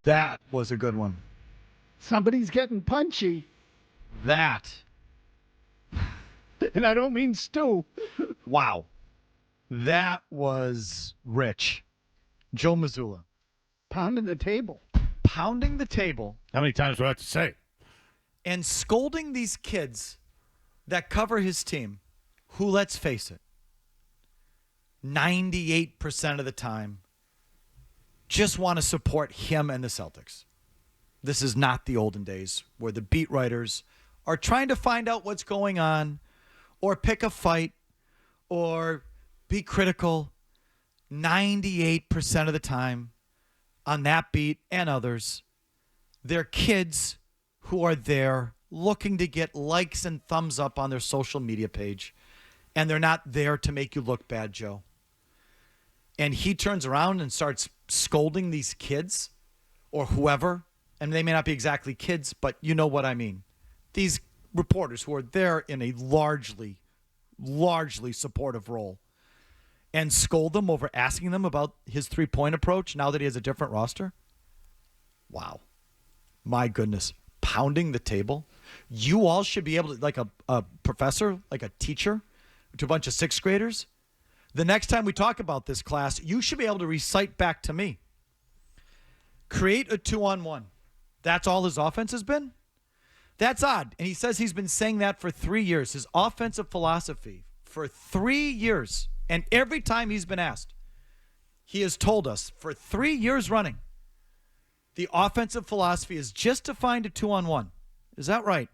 That was a good one. Somebody's getting punchy. That. And I don't mean Stu. Wow. That was rich. Joe Mazzulla. Pounding the table. Pounding the table. How many times do I have to say? And scolding these kids that cover his team, who, let's face it, 98% of the time just want to support him and the Celtics. This is not the olden days where the beat writers are trying to find out what's going on or pick a fight or be critical. 98% of the time on that beat and others, they're kids who are there looking to get likes and thumbs up on their social media page, and they're not there to make you look bad, Joe. And he turns around and starts scolding these kids or whoever, and they may not be exactly kids, but you know what I mean. These reporters who are there in a largely supportive role, and scold them over asking them about his three-point approach now that he has a different roster. Wow. My goodness. Pounding the table. You all should be able to, like a professor, like a teacher to a bunch of sixth graders, the next time we talk about this class, you should be able to recite back to me. Create a 2-on-1. That's all his offense has been? That's odd. And he says he's been saying that for 3 years. His offensive philosophy for 3 years. And every time he's been asked, he has told us for 3 years running, the offensive philosophy is just to find a 2-on-1. Is that right?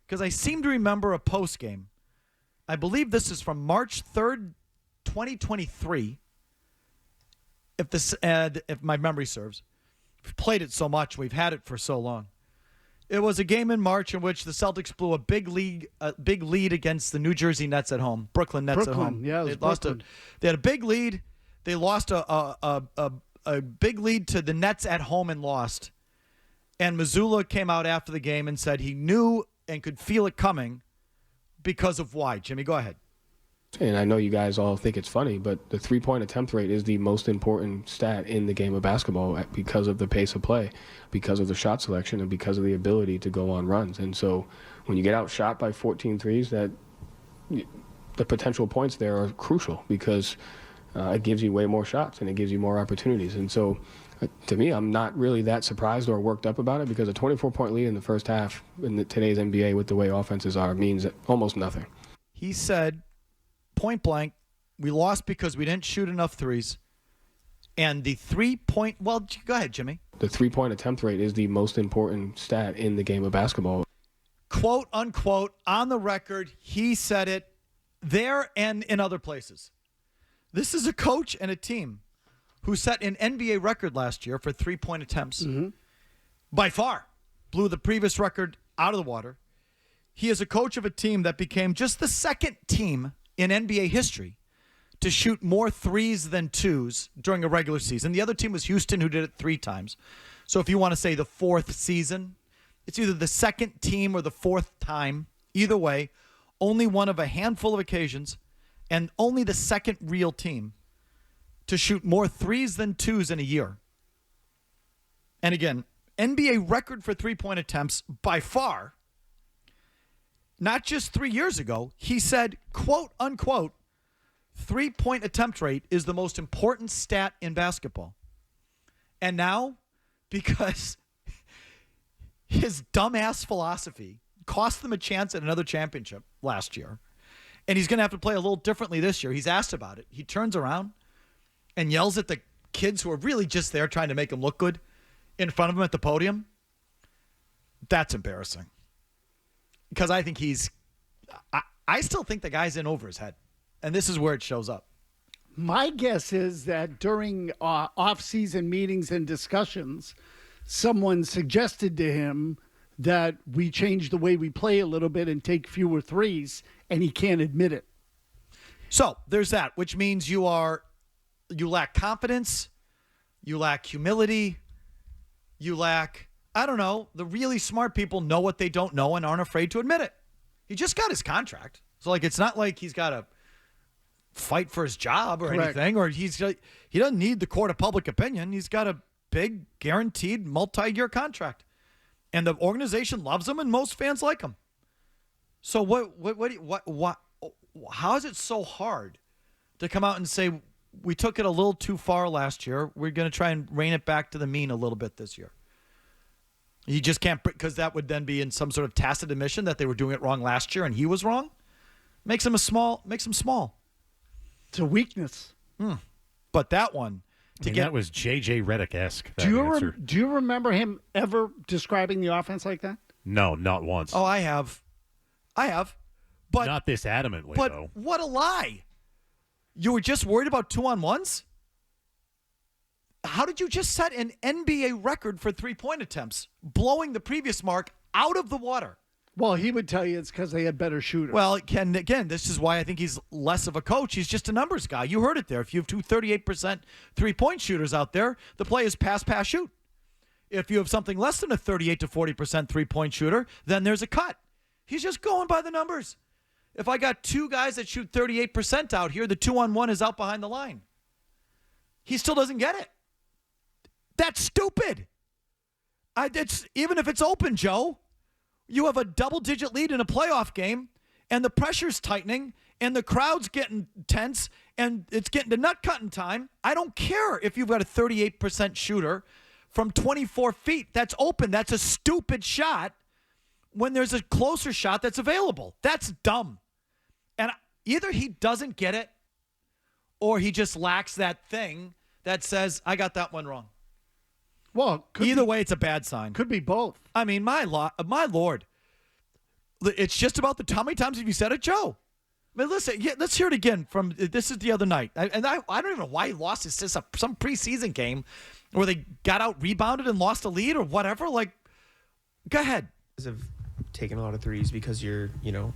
Because I seem to remember a post game. I believe this is from March 3rd, 2023. If my memory serves. We've played it so much. We've had it for so long. It was a game in March in which the Celtics blew a big lead against the New Jersey Nets at home. Brooklyn Nets at home. Yeah, it was they had a big lead. They lost a big lead to the Nets at home and lost. And Mazzulla came out after the game and said he knew and could feel it coming because of why. Jimmy, go ahead. And I know you guys all think it's funny, but the three-point attempt rate is the most important stat in the game of basketball because of the pace of play, because of the shot selection, and because of the ability to go on runs. And so when you get outshot by 14 threes, that the potential points there are crucial because it gives you way more shots and it gives you more opportunities. And so to me, I'm not really that surprised or worked up about it because a 24-point lead in the first half in today's NBA with the way offenses are means almost nothing. He said, point blank, we lost because we didn't shoot enough threes. And the three-point, well, go ahead, Jimmy. The three-point attempt rate is the most important stat in the game of basketball. Quote, unquote, on the record, he said it there and in other places. This is a coach and a team who set an NBA record last year for three-point attempts. Mm-hmm. By far, blew the previous record out of the water. He is a coach of a team that became just the second team in NBA history to shoot more threes than twos during a regular season. The other team was Houston, who did it 3 times. So if you want to say the fourth season, it's either the second team or the fourth time. Either way, only one of a handful of occasions and only the second real team to shoot more threes than twos in a year. And again, NBA record for three-point attempts by far. Not just 3 years ago, he said, quote, unquote, three-point attempt rate is the most important stat in basketball. And now, because his dumbass philosophy cost them a chance at another championship last year, and he's going to have to play a little differently this year. He's asked about it. He turns around and yells at the kids who are really just there trying to make him look good in front of him at the podium. That's embarrassing. Because I think I still think the guy's in over his head. And this is where it shows up. My guess is that during off-season meetings and discussions, someone suggested to him that we change the way we play a little bit and take fewer threes, and he can't admit it. So there's that, which means you lack confidence, you lack humility, you lack, I don't know, the really smart people know what they don't know and aren't afraid to admit it. He just got his contract. So, it's not like he's got to fight for his job or Correct. anything, or he doesn't need the court of public opinion. He's got to big, guaranteed, multi-year contract. And the organization loves him, and most fans like him. So how is it so hard to come out and say, we took it a little too far last year, we're going to try and rein it back to the mean a little bit this year? You just can't, because that would then be in some sort of tacit admission that they were doing it wrong last year and he was wrong. Makes him small. It's a weakness. But that one, that was J.J. Redick-esque. Do you remember him ever describing the offense like that? No, not once. Oh, I have. But not this adamantly, but though. What a lie. You were just worried about 2-on-1s? How did you just set an NBA record for three-point attempts, blowing the previous mark out of the water? Well, he would tell you it's because they had better shooters. Well, Ken, again, this is why I think he's less of a coach. He's just a numbers guy. You heard it there. If you have 38% three-point shooters out there, the play is pass, shoot. If you have something less than a 38 to 40% three-point shooter, then there's a cut. He's just going by the numbers. If I got two guys that shoot 38% out here, the 2-on-1 is out behind the line. He still doesn't get it. That's stupid. Even if it's open, Joe, you have a double-digit lead in a playoff game, and the pressure's tightening, and the crowd's getting tense, and it's getting to nut-cutting time. I don't care if you've got a 38% shooter from 24 feet. That's open. That's a stupid shot when there's a closer shot that's available. That's dumb. And either he doesn't get it, or he just lacks that thing that says, I got that one wrong. Well, either way, it's a bad sign. Could be both. I mean, my Lord. It's just about how many times have you said it, Joe? I mean, listen, let's hear it again. This is the other night. I don't even know why he lost. It's just some preseason game where they got out rebounded and lost a lead or whatever. Like, go ahead. Have taken a lot of threes because your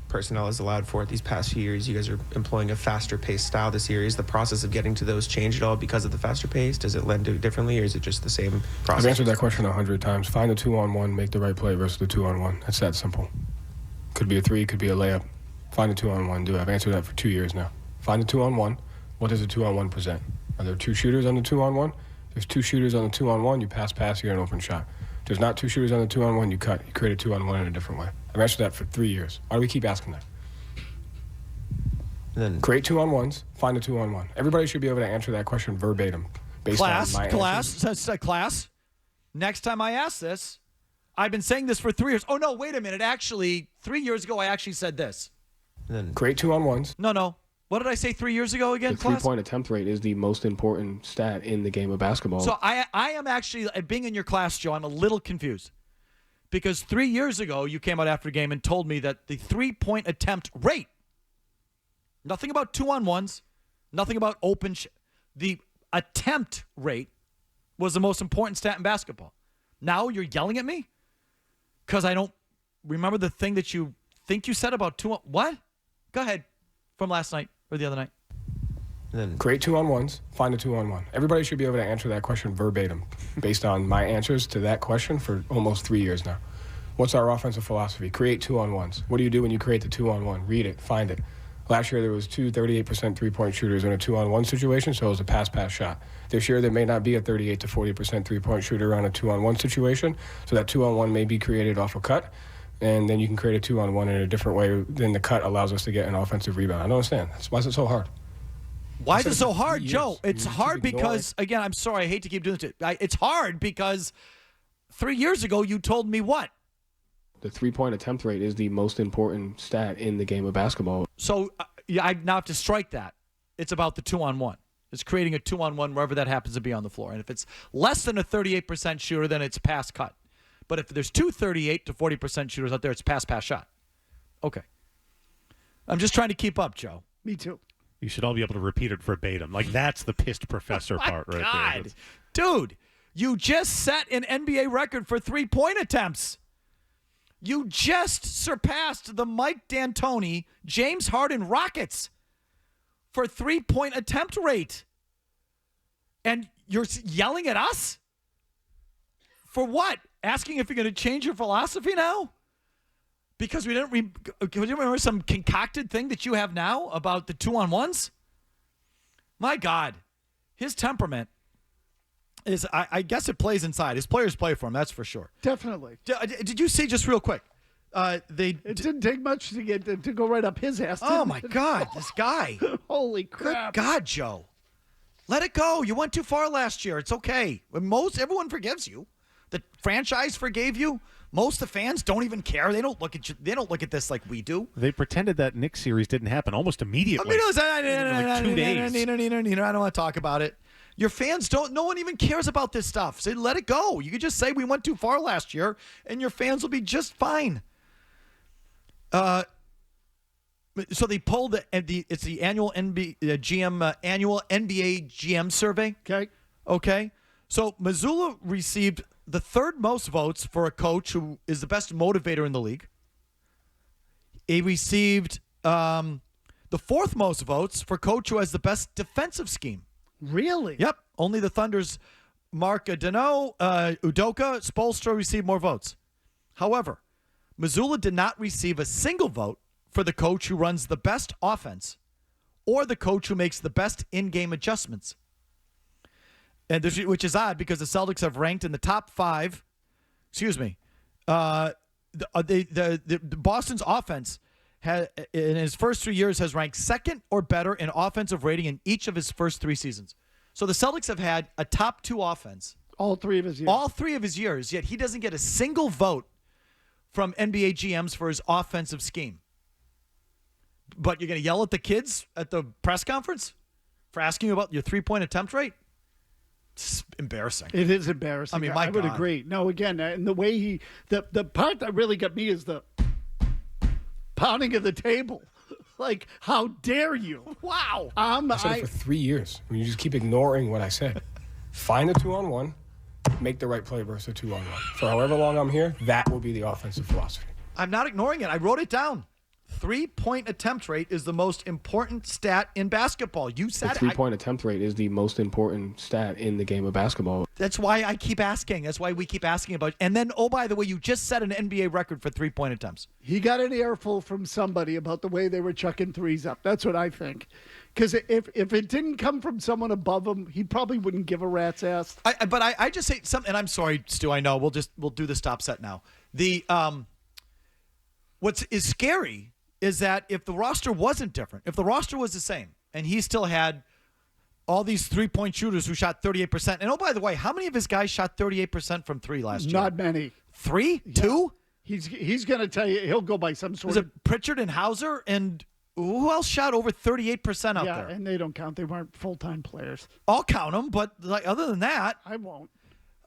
personnel is allowed for it these past few years. You guys are employing a faster paced style this year. Is the process of getting to those changed at all because of the faster pace? Does it lend to it differently, or is it just the same process? I've answered that question 100 times. Find the 2-on-1, make the right play versus the 2-on-1. That's that simple. Could be a 3, could be a layup. Find the 2-on-1, do it. I've answered that for 2 years now. Find the 2-on-1. What does the 2-on-1 present? Are there 2 shooters on the 2-on-1? There's 2 shooters on the 2-on-1, you pass, you get an open shot. There's not 2 shooters on the 2-on-1, you cut. You create a 2-on-1 in a different way. I've answered that for 3 years. Why do we keep asking that? Then create 2-on-1s, find a 2-on-1. Everybody should be able to answer that question verbatim based on my answers. Class. Next time I ask this, I've been saying this for 3 years. Oh, no, wait a minute. Actually, 3 years ago, I actually said this. Then create 2-on-1s. No. What did I say 3 years ago again, The three-point attempt rate is the most important stat in the game of basketball. So I am actually, being in your class, Joe, I'm a little confused. Because 3 years ago, you came out after the game and told me that the three-point attempt rate, nothing about 2-on-1s, nothing about open, the attempt rate was the most important stat in basketball. Now you're yelling at me? Because I don't remember the thing that you think you said about what? Go ahead. From last night or the other night. Then create 2-on-1s, find a 2-on-1. Everybody should be able to answer that question verbatim based on my answers to that question for almost 3 years now. What's our offensive philosophy? Create 2-on-1s. What do you do when you create the 2-on-1? Read it, find it. Last year there was 2 38% three-point shooters in a 2-on-1 situation, so it was a pass shot. This year there may not be a 38 to 40% three-point shooter on a 2-on-1 situation, so that 2-on-1 may be created off a cut, and then you can create a 2-on-1 in a different way than the cut allows us to get an offensive rebound. I don't understand. Why is it so hard? Why is it so hard, Joe? It's hard because, again, I'm sorry, I hate to keep doing this. It's hard because 3 years ago you told me what? The three-point attempt rate is the most important stat in the game of basketball. So I now have to strike that. It's about the 2-on-1. It's creating a 2-on-1 wherever that happens to be on the floor. And if it's less than a 38% shooter, then it's pass cut. But if there's 2 38 to 40% shooters out there, it's pass shot. Okay. I'm just trying to keep up, Joe. Me too. You should all be able to repeat it verbatim. Like, that's the pissed professor part right God. there. Dude, you just set an NBA record for three-point attempts. You just surpassed the Mike D'Antoni, James Harden Rockets for three-point attempt rate. And you're yelling at us? For what? Asking if you're going to change your philosophy now? Because we didn't can you remember some concocted thing that you have now about the 2-on-1s? My God. His temperament. I guess it plays inside. His players play for him, that's for sure. Definitely. Did you see, just real quick, It didn't take much to get to go right up his ass. Oh, didn't my it? God, this guy. Holy Good crap. God, Joe. Let it go. You went too far last year. It's okay. Everyone forgives you. The franchise forgave you. Most of the fans don't even care. They don't look at you. They don't look at this like we do. They pretended that Knicks series didn't happen almost immediately. Like 2 days. I don't want to talk about it. Your fans don't. No one even cares about this stuff. So let it go. You could just say we went too far last year, and your fans will be just fine. So they pulled it's the annual NBA GM survey. Okay. So Mazzulla received the third most votes for a coach who is the best motivator in the league. He received the fourth most votes for coach who has the best defensive scheme. Really? Yep. Only the Thunder's Mark Deneau, Udoka, Spoelstra received more votes. However, Mazzulla did not receive a single vote for the coach who runs the best offense or the coach who makes the best in-game adjustments. And which is odd because the Celtics have ranked in the top 5. Excuse me. The Boston's offense in his first 3 years has ranked second or better in offensive rating in each of his first 3 seasons. So the Celtics have had a top 2 offense. All 3 of his years. All 3 of his years, yet he doesn't get a single vote from NBA GMs for his offensive scheme. But you're going to yell at the kids at the press conference for asking you about your 3-point attempt rate? It's embarrassing. It is embarrassing. I mean, I would God. agree. No, again, and the way the part that really got me is the pounding of the table. Like, how dare you? Wow. I said it for 3 years. You just keep ignoring what I said. Find a 2-on-1, make the right play versus a 2-on-1. For however long I'm here, that will be the offensive philosophy. I'm not ignoring it. I wrote it down. 3-point attempt rate is the most important stat in basketball. You said The 3-point attempt rate is the most important stat in the game of basketball. That's why I keep asking. That's why we keep asking about it. And then, oh, by the way, you just set an NBA record for 3-point attempts. He got an earful from somebody about the way they were chucking threes up. That's what I think. Because if it didn't come from someone above him, he probably wouldn't give a rat's ass. But I just say something, and I'm sorry, Stu, I know. We'll do the stop set now. What is scary is that if the roster wasn't different, if the roster was the same, and he still had all these 3-point shooters who shot 38%, and oh, by the way, how many of his guys shot 38% from 3 last year? Not many. 3? 2? He's going to tell you, he'll go by some sort Was it Pritchard and Hauser? And who else shot over 38% out yeah, there? and they don't count. They weren't full-time players. I'll count them, but like, other than that, I won't.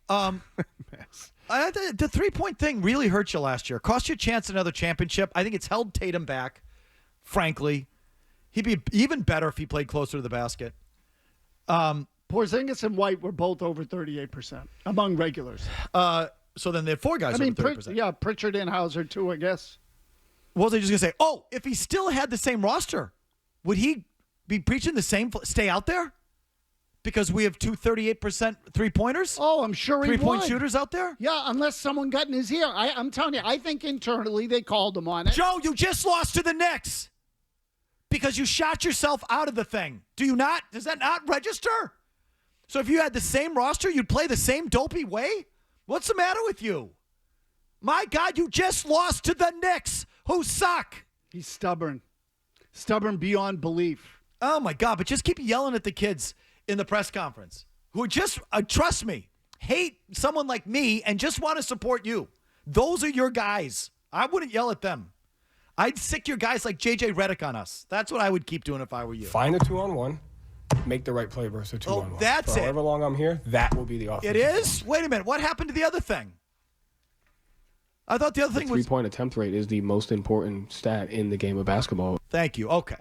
the 3-point thing really hurt you last year. Cost you a chance at another championship. I think it's held Tatum back, frankly. He'd be even better if he played closer to the basket. Porzingis and White were both over 38% among regulars. So then they had 4 guys over 30%. Pritchard and Hauser too, I guess. What was I just going to say? Oh, if he still had the same roster, would he be preaching the same stay out there? Because we have 2 38% three-pointers? Oh, I'm sure he would. 3-point shooters out there? Yeah, unless someone got in his ear. I'm telling you, I think internally they called him on it. Joe, you just lost to the Knicks because you shot yourself out of the thing. Do you not? Does that not register? So if you had the same roster, you'd play the same dopey way? What's the matter with you? My God, you just lost to the Knicks, who suck. He's stubborn. Stubborn beyond belief. Oh, my God, but just keep yelling at the kids in the press conference who just, trust me, hate someone like me and just want to support you. Those are your guys. I wouldn't yell at them. I'd sick your guys like J.J. Redick on us. That's what I would keep doing if I were you. Find a 2-on-1, make the right play versus a 2-on-1. Oh, that's For it. however long I'm here, that will be the offense. It is? Wait a minute. What happened to the other thing? I thought the other thing was... 3-point attempt rate is the most important stat in the game of basketball. Thank you. Okay.